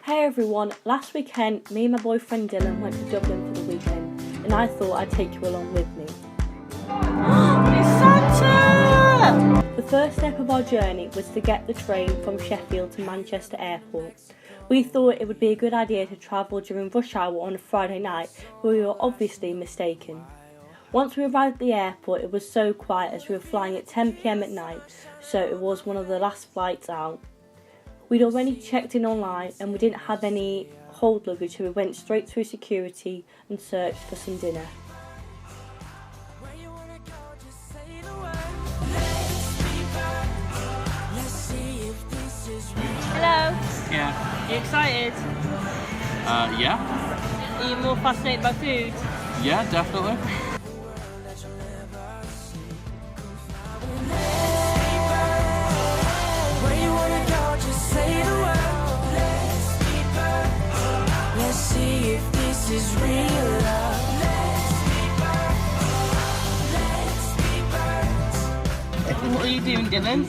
Hey everyone, last weekend me and my boyfriend Dylan went to Dublin for the weekend and I thought I'd take you along with me. It's Santa! The first step of our journey was to get the train from Sheffield to Manchester Airport. We thought it would be a good idea to travel during rush hour on a Friday night, but we were obviously mistaken. Once we arrived at the airport, it was so quiet as we were flying at 10 PM at night, so it was one of the last flights out. We'd already checked in online and we didn't have any hold luggage, so we went straight through security and searched for some dinner. Hello. Yeah. Are you excited? Yeah. Are you more fascinated by food? Yeah, definitely. Let's see if this is real love. What are you doing, Dylan?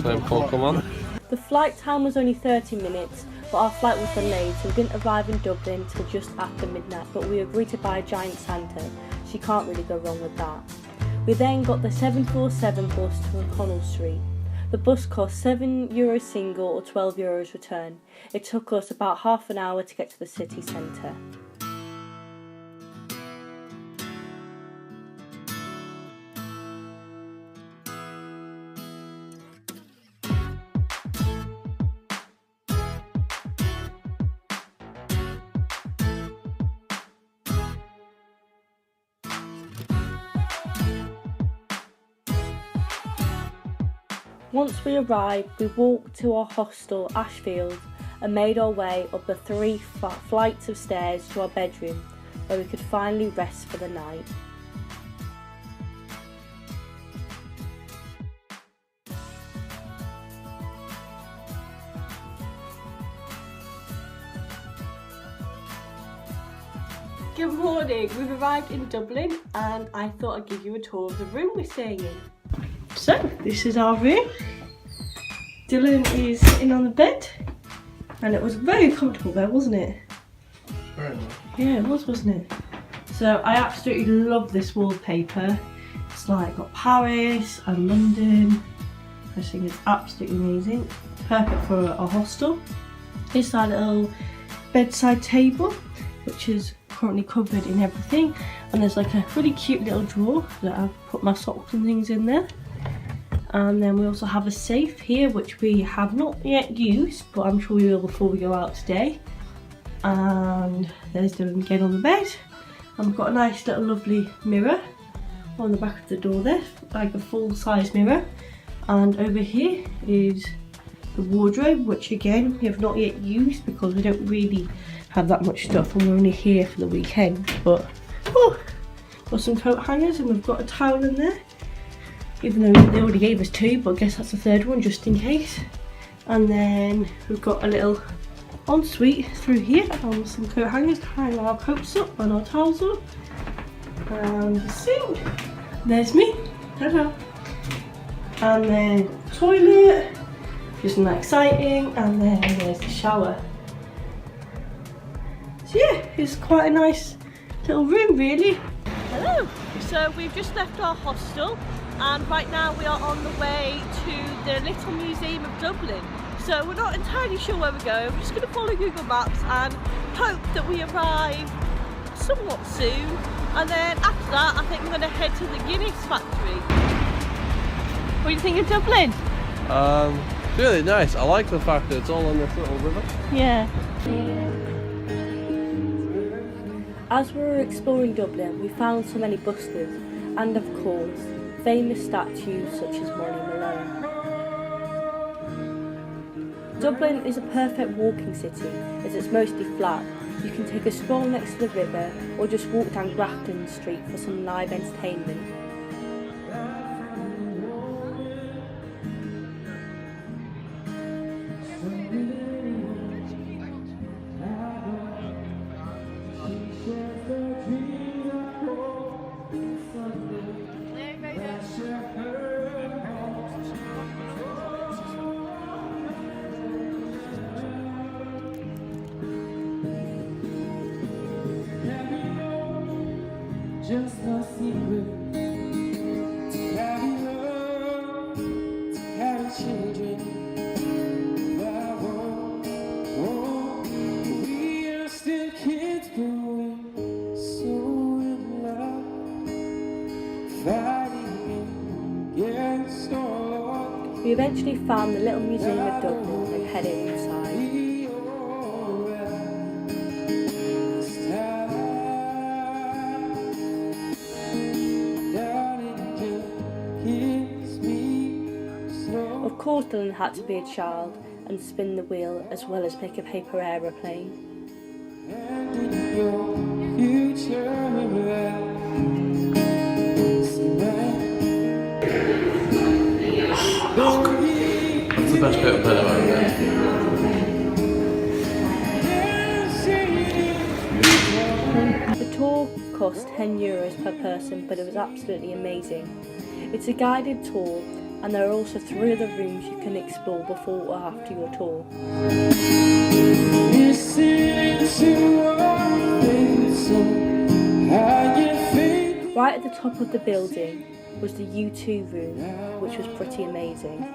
Playing Pokemon. The flight time was only 30 minutes, but our flight was delayed, so we didn't arrive in Dublin till just after midnight, but we agreed to buy a giant Santa, so you can't really go wrong with that. We then got the 747 bus to O'Connell Street. The bus cost €7 single or €12 return. It took us about half an hour to get to the city centre. Once we arrived, we walked to our hostel, Ashfield, and made our way up the 3 flights of stairs to our bedroom, where we could finally rest for the night. Good morning. We've arrived in Dublin and I thought I'd give you a tour of the room we're staying in. So, this is our room. Dylan is sitting on the bed and it was very comfortable there, wasn't it? Very much. Yeah, it was, wasn't it? So I absolutely love this wallpaper. It's like got Paris and London. I think it's absolutely amazing. Perfect for a hostel. Here's our little bedside table, which is currently covered in everything. And there's like a really cute little drawer that I've put my socks and things in there. And then we also have a safe here, which we have not yet used, but I'm sure we will before we go out today. And there's Dylan again on the bed. And we've got a nice little lovely mirror on the back of the door there, like a full-size mirror. And over here is the wardrobe, which again we have not yet used because we don't really have that much stuff and we're only here for the weekend. But got some coat hangers and we've got a towel in there. Even though they already gave us 2, but I guess that's the 3rd one just in case. And then we've got a little ensuite through here and some coat hangers to hang our coats up and our towels up. And the sink. There's me. Ta-da. And then toilet, just not exciting. And then there's the shower. So yeah, it's quite a nice little room really. Hello. So we've just left our hostel. And right now we are on the way to the Little Museum of Dublin. So we're not entirely sure where we're going. We're just going to follow Google Maps and hope that we arrive somewhat soon. And then after that, I think we're going to head to the Guinness factory. What do you think of Dublin? Really nice. I like the fact that it's all on this little river. Yeah. As we were exploring Dublin, we found so many busters, and of course, famous statues such as Molly Malone. Dublin is a perfect walking city as it's mostly flat. You can take a stroll next to the river or just walk down Grafton Street for some live entertainment. just my secret. To carry love, to carry children. We are still kids growing, so in love, fighting against all odds. We eventually found the little museum of Dublin and headed inside. Of course Dylan had to be a child and spin the wheel as well as make a paper aeroplane. That's the best bit of pillow over there. The tour cost €10 per person, but it was absolutely amazing. It's a guided tour, and there are also 3 other rooms you can explore before or after your tour. Right at the top of the building was the U2 room, which was pretty amazing.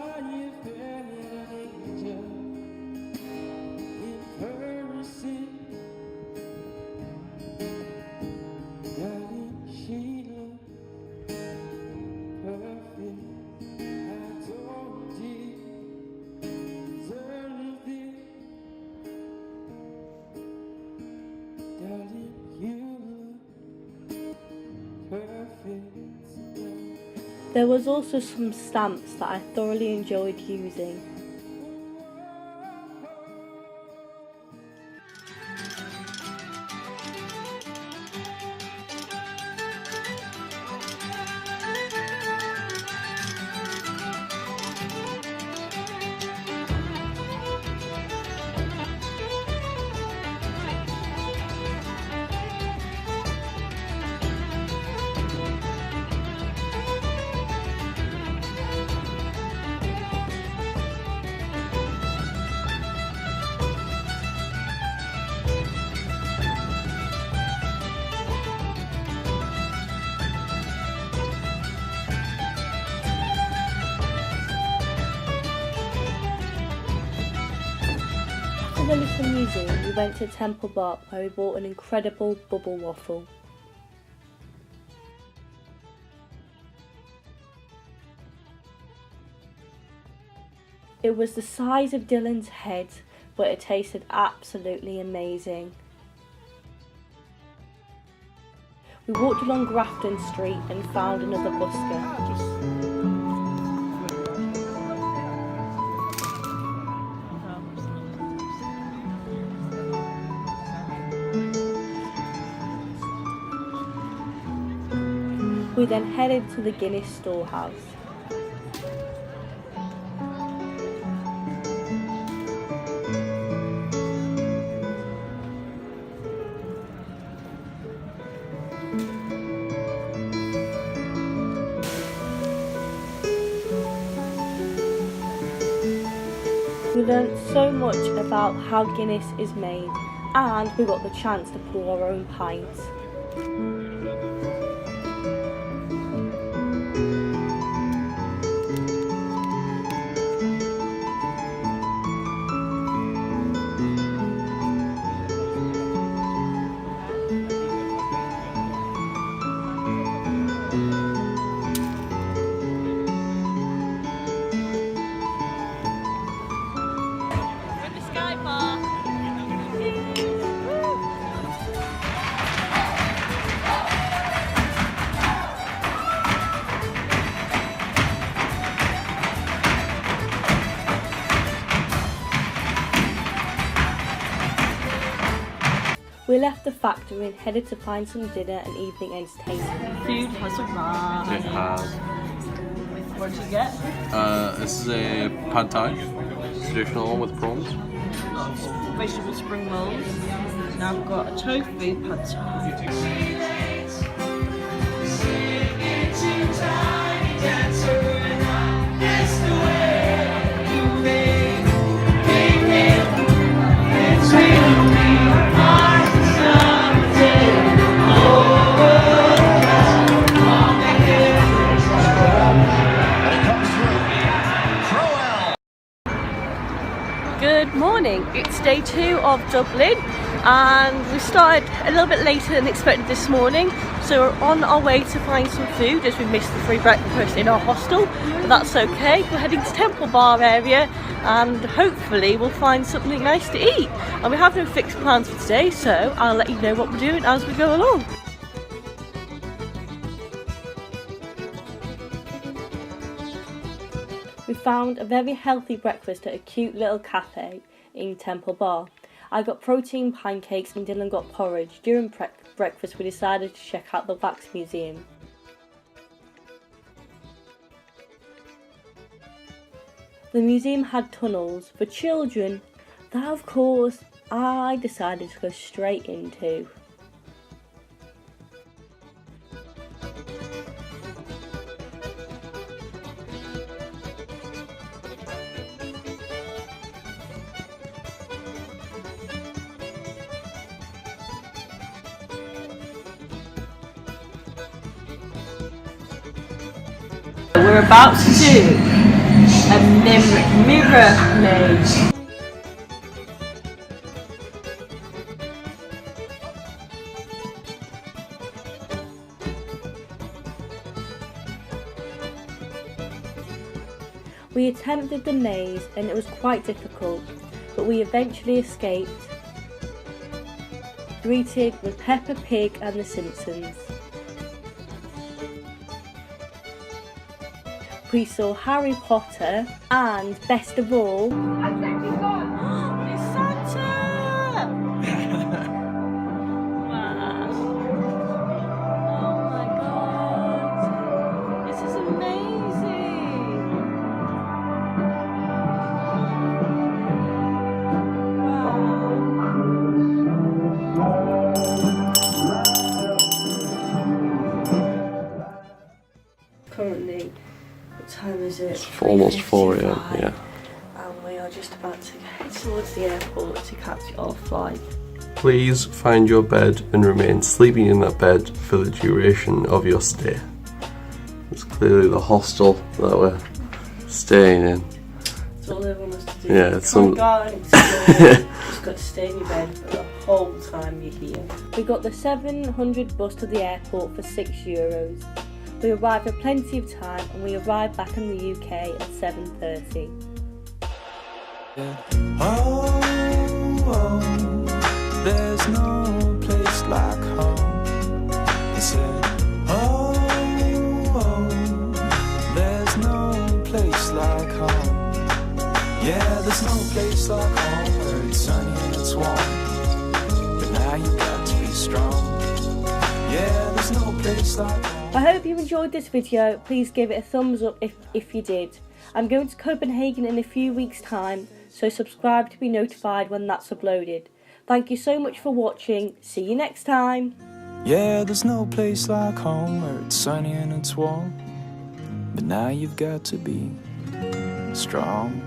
There was also some stamps that I thoroughly enjoyed using. After the little museum, we went to Temple Bar where we bought an incredible bubble waffle. It was the size of Dylan's head, but it tasted absolutely amazing. We walked along Grafton Street and found another busker. We then headed to the Guinness storehouse. We learned so much about how Guinness is made, and we got the chance to pour our own pints. We left the factory and headed to find some dinner and evening entertainment. Food has arrived. It has. What did you get? This is a pad thai, traditional one with prawns. Vegetable spring rolls. Now I've got a tofu pad thai. it's day 2 of Dublin and we started a little bit later than expected this morning, so we're on our way to find some food as we missed the free breakfast in our hostel, but that's okay. We're heading to Temple Bar area and hopefully we'll find something nice to eat, and we have no fixed plans for today, so I'll let you know what we're doing as we go along. We found a very healthy breakfast at a cute little cafe in Temple Bar. I got protein pancakes and Dylan got porridge. During breakfast we decided to check out the Wax Museum. The museum had tunnels for children that of course I decided to go straight into. We're about to do a mirror maze. We attempted the maze and it was quite difficult, but we eventually escaped, greeted with Peppa Pig and the Simpsons. We saw Harry Potter and, best of all, It's Santa! Wow. Oh my god. This is amazing. Wow. Currently, what time is it? It's almost 4 AM, 3:55, yeah. and we are just about to head towards the airport to catch our flight. Please find your bed and remain sleeping in that bed for the duration of your stay. It's clearly the hostel that we're staying in. That's all they want us to do. Yeah, it's Can't some. go out and explore. Just got to stay in your bed for the whole time you're here. we got the 700 bus to the airport for €6. We arrived for plenty of time and we arrived back in the UK at 7:30. Oh, there's no place like home. He said, oh, there's no place like home. Yeah, there's no place like home where it's sunny and it's warm. But now you got to be strong. Yeah, there's no place like home. I hope you enjoyed this video. Please give it a thumbs up if you did. I'm going to Copenhagen in a few weeks time, so subscribe to be notified when that's uploaded. Thank you so much for watching. See you next time. Yeah, there's no place like home where it's sunny and it's warm. But now you've got to be strong.